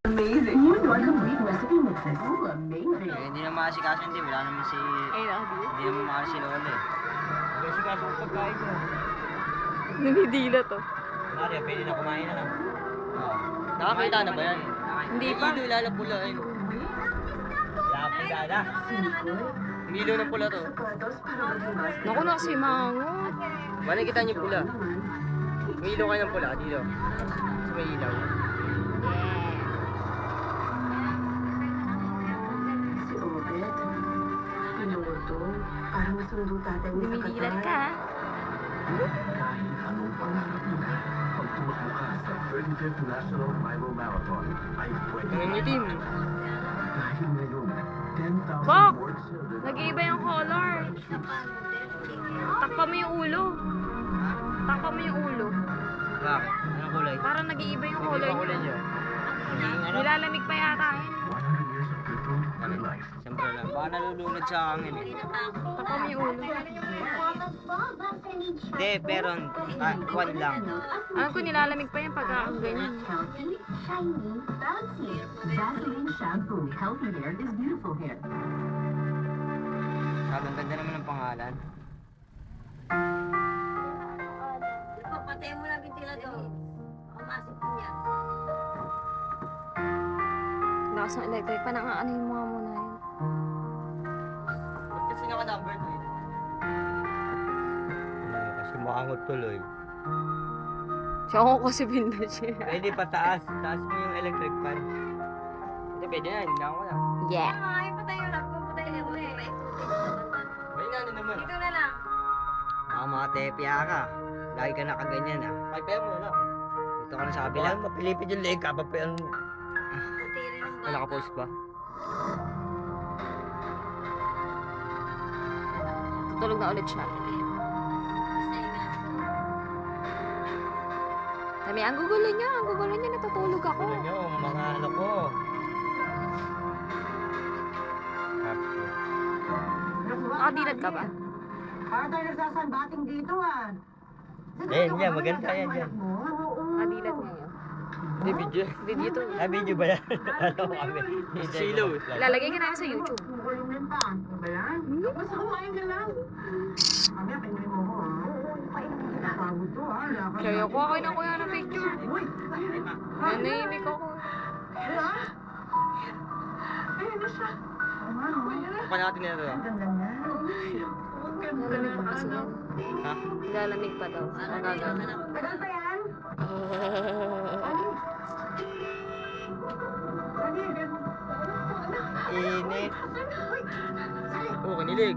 Amazing. You know complete recipe mixes. Ooh, amazing. Hindi na makasikaso yung team. Wala naman si... Ay, nakadi. Hindi naman makasikaso si Lola eh. Makasikaso ang pagkain mo. Namidila to. Maria, pwede na kumain na lang. Nakakita na ba yan? Hindi pa. Hindi ilaw ng pula. Lapula na. Hindi ilaw ng pula to. Naku, nasimangot. Makikita niyo pula. May ilaw kayo ng pula dito. Mas may ilaw. Si Obet, pinuto, para masundo tatay mo sa Dumidilat Qatar. ka. Kahit anong pangarap nila, pag tumakbo sa 35th National Bible Marathon, ay pwede Tingnan niyo team. Dahil ngayon, 10,000 Bok! more children... Nag-iiba yung color. Takpa mo yung ulo. Takpa mo yung ulo. Bakit? Anong kulay? Parang nag-iiba yung Hindi color pa kulay niya. niyo. Nilalamig pa yata yun. 100 years of good food, good life. Siyempre lang. Baka nalulunod sa hangin eh. Takpa mo yung ulo. Hindi, pero kwan lang. Alam ko nilalamig pa yan pag ganyan. Healthy, shiny, bouncy. Vaseline shampoo. Healthy hair is beautiful hair. Sabi, ang ganda naman ng pangalan. Papatay mo na ventilador. Kamasip ko niya. Lakas ng electric pa, ano yung mga muna yun. Ba't kasi naka-number 2 eh? Kasi maangot tuloy. Siya ako kasi pinda siya. Pwede pa taas. Taas mo yung electric fan. Hindi, pwede na. Hindi na ako na. Yeah. Ay, patay mo lang. Patay na ulit. May na naman. Dito na lang. Baka makatepya ka. Lagi ka nakaganyan ah. Pagpaya mo na lang. Dito ka na sa kabila. Baka mapilipid yung leg ka. Papayan. Puti rin ang Ay, nakapost ba? Tutulog na ulit siya. Sabi, ang gugulo niya, natutulog ako. Ano nyo, mga ano ko. Capture. Nakadilat ka ba? Para tayo nagsasanbating dito ah. Eh, yan, maganda yan dyan. Nakadilat nga yun. Hindi, video. Video to. Ah, video ba yan? Ano kami? Silaw. Ilalagay ka namin sa YouTube. Gulungin pa. Ano ba yan? Basta kumain ka lang. Mamaya, painumin mo ko ha. Nakapagod to ha. Lakas Kaya natin ko ako to. na kuya ng picture. Uy! Nanahimik ako. Ha? Ayun na siya. Pa natin na ito ah. Ang ganda niya. Lalamig pa kasi yan. Ha? Lalamig pa daw. Magagano. Tagal pa yan? Init. Oh, kinilig.